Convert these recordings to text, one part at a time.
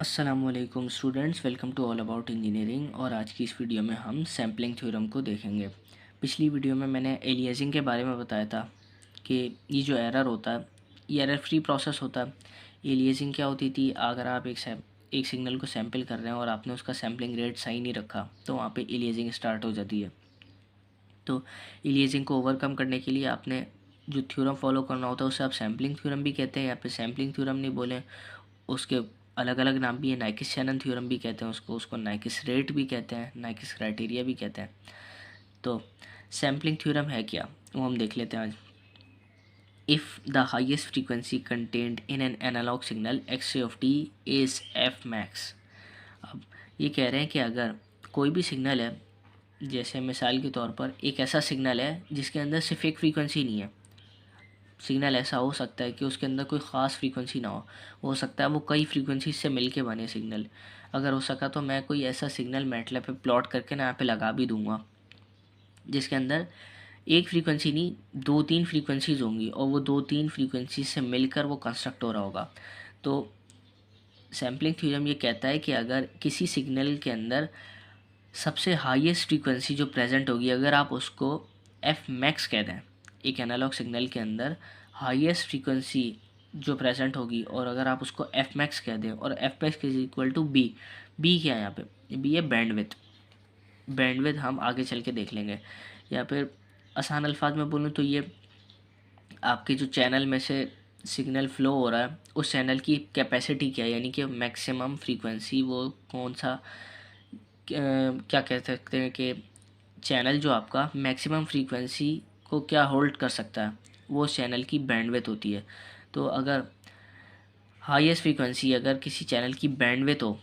अस्सलामुअलैकुम students, welcome to all about engineering. और आज की इस वीडियो में हम सैम्पलिंग थ्योरम को देखेंगे। पिछली वीडियो में मैंने एलियासिंग के बारे में बताया था कि ये जो एरर होता है ये एरर फ्री प्रोसेस होता है। एलियासिंग क्या होती थी, अगर आप एक सिग्नल को सैम्पल कर रहे हैं और आपने उसका सैम्पलिंग रेट सही नहीं रखा तो वहाँ पे एलियासिंग स्टार्ट हो जाती है। तो एलियासिंग को ओवरकम करने के लिए आपने जो थ्योरम फॉलो करना होता है उसे आप सैम्पलिंग थ्योरम भी कहते हैं, या फिर सैम्पलिंग थ्योरम नहीं बोलें उसके अलग अलग नाम भी है। नाइकिस शैनन थ्योरम भी कहते हैं उसको नाइकिस रेट भी कहते हैं, नाइकिस क्राइटेरिया भी कहते हैं। तो सैम्पलिंग थ्योरम है क्या, वो हम देख लेते हैं आज। If the highest frequency content in an analog signal X of T is F max. अब ये कह रहे हैं कि अगर कोई भी सिग्नल है, जैसे मिसाल के तौर पर एक ऐसा सिग्नल है जिसके अंदर सिर्फ एक फ्रीक्वेंसी नहीं है। सिग्नल ऐसा हो सकता है कि उसके अंदर कोई ख़ास फ्रीक्वेंसी ना हो सकता है वो कई फ्रीक्वेंसी से मिल के बने सिग्नल। अगर हो सका तो मैं कोई ऐसा सिग्नल मैटलैब पे प्लॉट करके ना यहाँ पे लगा भी दूंगा जिसके अंदर एक फ्रीक्वेंसी नहीं दो तीन फ्रीक्वेंसीज होंगी और वो दो तीन फ्रीक्वेंसी से मिलकर वो कंस्ट्रक्ट हो रहा होगा। तो सैम्पलिंग थ्योरम ये कहता है कि अगर किसी सिग्नल के अंदर सबसे हाईएस्ट फ्रीक्वेंसी जो प्रेजेंट होगी, अगर आप उसको एफ मैक्स कह दें, एक एनालॉग सिग्नल के अंदर हाईएस्ट फ्रीक्वेंसी जो प्रेजेंट होगी और अगर आप उसको एफ मैक्स कह दें और F max is equal to B. B क्या है यहाँ पे, बी है बैंडविथ। बैंडविथ हम आगे चल के देख लेंगे। या फिर आसान अल्फाज में बोलूँ तो ये आपके जो चैनल में से सिग्नल फ़्लो हो रहा है उस चैनल की कैपेसिटी क्या है, यानी कि मैक्सिमम फ्रीक्वेंसी वो कौन सा क्या कह सकते हैं कि चैनल जो आपका मैक्सिमम फ्रीक्वेंसी को क्या होल्ड कर सकता है, वो चैनल की बैंडविड्थ होती है। तो अगर हाईएस्ट फ्रीक्वेंसी अगर किसी चैनल की बैंडविड्थ हो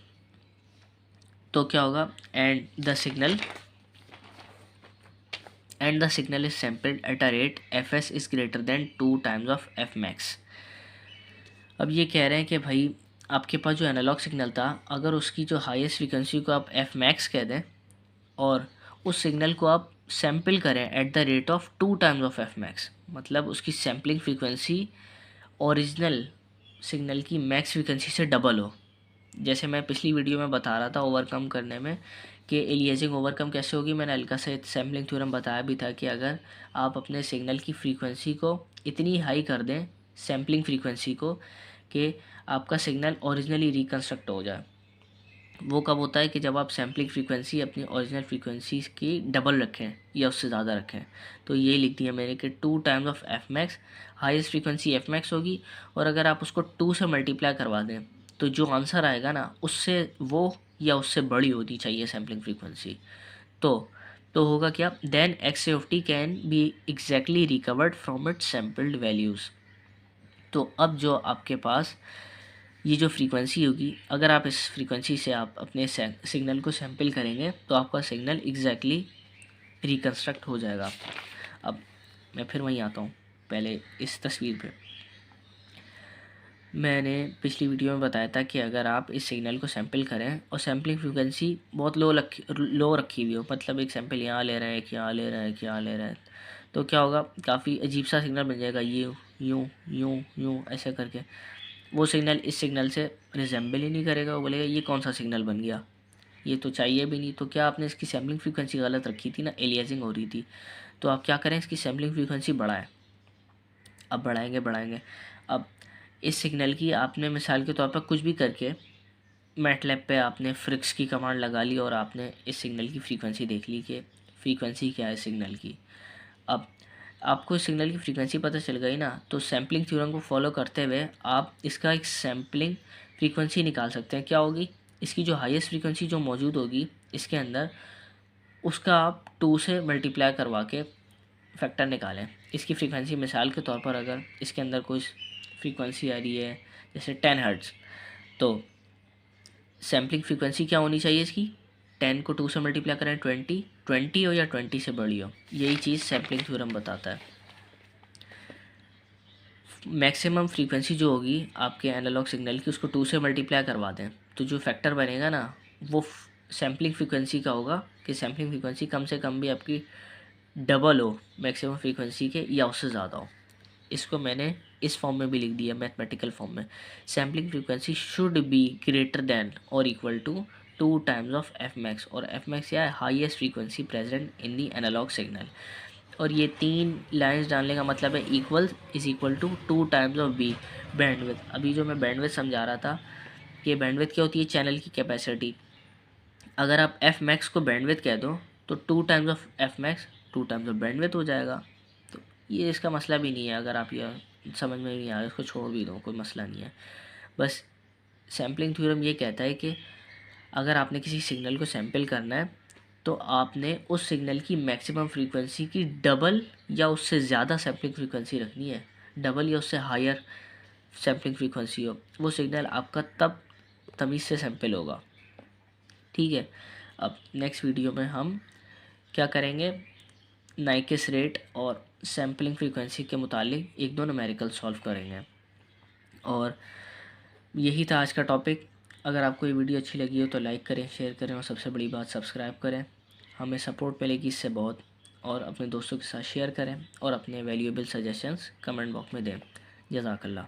तो क्या होगा, and the signal is sampled at a rate F S is greater than 2 times of F max. अब ये कह रहे हैं कि भाई आपके पास जो एनालॉग सिग्नल था, अगर उसकी जो हाईएस्ट फ्रीक्वेंसी को आप एफ मैक्स कह दें और उस सिग्नल को आप सैम्पल करें at the rate of 2 times of F max, मतलब उसकी सैम्पलिंग फ्रीक्वेंसी ओरिजिनल सिग्नल की मैक्स फ्रीक्वेंसी से डबल हो। जैसे मैं पिछली वीडियो में बता रहा था ओवरकम करने में कि एलियासिंग ओवरकम कैसे होगी, मैंने हल्का से सैम्पलिंग थ्योरम बताया भी था कि अगर आप अपने सिग्नल की फ्रीक्वेंसी को इतनी हाई कर दें, सैम्पलिंग फ्रीक्वेंसी को, कि आपका सिग्नल ओरिजिनली रिकन्स्ट्रक्ट हो जाए। वो कब होता है कि जब आप सैम्पलिंग फ्रीक्वेंसी अपनी ओरिजिनल फ्रीक्वेंसी की डबल रखें या उससे ज़्यादा रखें। तो ये लिख दिया मैंने कि 2 times of F max, highest frequency F max होगी और अगर आप उसको 2 से मल्टीप्लाई करवा दें तो जो आंसर आएगा ना उससे वो या उससे बड़ी होनी चाहिए सैम्पलिंग फ्रीक्वेंसी। तो होगा क्या, then X of T can be exactly recovered from its sampled values. तो अब जो आपके पास ये जो फ्रीक्वेंसी होगी, अगर आप इस फ्रीक्वेंसी से आप अपने सिग्नल को सैम्पल करेंगे तो आपका सिग्नल एग्जैक्टली रिकन्स्ट्रक्ट हो जाएगा। अब मैं फिर वहीं आता हूँ, पहले इस तस्वीर पे मैंने पिछली वीडियो में बताया था कि अगर आप इस सिग्नल को सैम्पल करें और सैम्पलिंग फ्रीक्वेंसी बहुत लो रखी हुई हो, मतलब एक सैम्पल यहाँ ले रहा है, एक यहाँ ले रहा है, एक यहाँ ले रहा है, तो क्या होगा, काफ़ी अजीब सा सिग्नल बन जाएगा, ये यूँ यूँ यूँ ऐसे करके। वो सिग्नल इस सिग्नल से रिजेंबल ही नहीं करेगा, वो बोलेगा ये कौन सा सिग्नल बन गया, ये तो चाहिए भी नहीं। तो क्या आपने इसकी सैम्पलिंग फ्रीक्वेंसी गलत रखी थी ना, एलियासिंग हो रही थी। तो आप क्या करें, इसकी सैम्पलिंग फ्रीक्वेंसी बढ़ाएं। अब बढ़ाएंगे। अब इस सिग्नल की आपने मिसाल के तौर पर कुछ भी करके मैटलैब पे आपने फ्रिक्स की कमांड लगा ली और आपने इस सिग्नल की फ्रीक्वेंसी देख ली कि फ्रीक्वेंसी क्या है सिग्नल की। अब आपको इस सिग्नल की फ्रीक्वेंसी पता चल गई ना, तो सैम्पलिंग थ्योरम को फॉलो करते हुए आप इसका एक सैम्पलिंग फ्रीक्वेंसी निकाल सकते हैं। क्या होगी, इसकी जो हाईएस्ट फ्रीक्वेंसी जो मौजूद होगी इसके अंदर, उसका आप 2 से मल्टीप्लाई करवा के फैक्टर निकालें। इसकी फ्रीक्वेंसी मिसाल के तौर पर अगर इसके अंदर कोई फ्रीक्वेंसी आ रही है जैसे 10 हर्ट्ज़, तो सैम्पलिंग फ्रीक्वेंसी क्या होनी चाहिए इसकी, 10 को 2 से मल्टीप्लाई करें 20 हो या 20 से बड़ी हो। यही चीज़ सैम्पलिंग थ्योरम बताता है। मैक्सिमम फ्रीक्वेंसी जो होगी आपके एनालॉग सिग्नल की, उसको 2 से मल्टीप्लाई करवा दें तो जो फैक्टर बनेगा ना वो सैम्पलिंग फ्रीक्वेंसी का होगा कि सैम्पलिंग फ्रीक्वेंसी कम से कम भी आपकी डबल हो मैक्सिमम फ्रीक्वेंसी के या उससे ज़्यादा हो। इसको मैंने इस फॉर्म में भी लिख दिया, मैथमेटिकल फॉर्म में। Sampling frequency should be greater than और equal to 2 times of F max, और एफ मैक्स क्या है, highest frequency present in the analog signal. और ये 3 लाइंस डालने का मतलब है equal is equal to 2 times of B, bandwidth. अभी जो मैं बैंडविड्थ समझा रहा था कि बैंडविड्थ क्या होती है, चैनल की कैपेसिटी। अगर आप एफ मैक्स को बैंडविड्थ कह दो तो 2 times of F max 2 times of bandwidth हो जाएगा। तो ये इसका मसला भी नहीं है, अगर आप यह समझ में नहीं आ रहा इसको छोड़ भी दो, कोई मसला नहीं है। बस सैम्पलिंग थ्योरम ये कहता है कि अगर आपने किसी सिग्नल को सैम्पल करना है तो आपने उस सिग्नल की मैक्सिमम फ्रीक्वेंसी की डबल या उससे ज़्यादा सैम्पलिंग फ्रीक्वेंसी रखनी है, डबल या उससे हायर सैम्पलिंग फ्रीक्वेंसी हो, वो सिग्नल आपका तब तमीज़ से सैम्पल होगा। ठीक है, अब नेक्स्ट वीडियो में हम क्या करेंगे, नाइक्विस्ट रेट और सैम्पलिंग फ्रीक्वेंसी के मुतालिक एक दो न्यूमेरिकल सॉल्व करेंगे। और यही था आज का टॉपिक। अगर आपको ये वीडियो अच्छी लगी हो तो लाइक करें, शेयर करें और सबसे बड़ी बात सब्सक्राइब करें, हमें सपोर्ट मिलेगी इससे बहुत। और अपने दोस्तों के साथ शेयर करें और अपने वैल्यूएबल सजेशंस कमेंट बॉक्स में दें। जज़ाकल्लाह।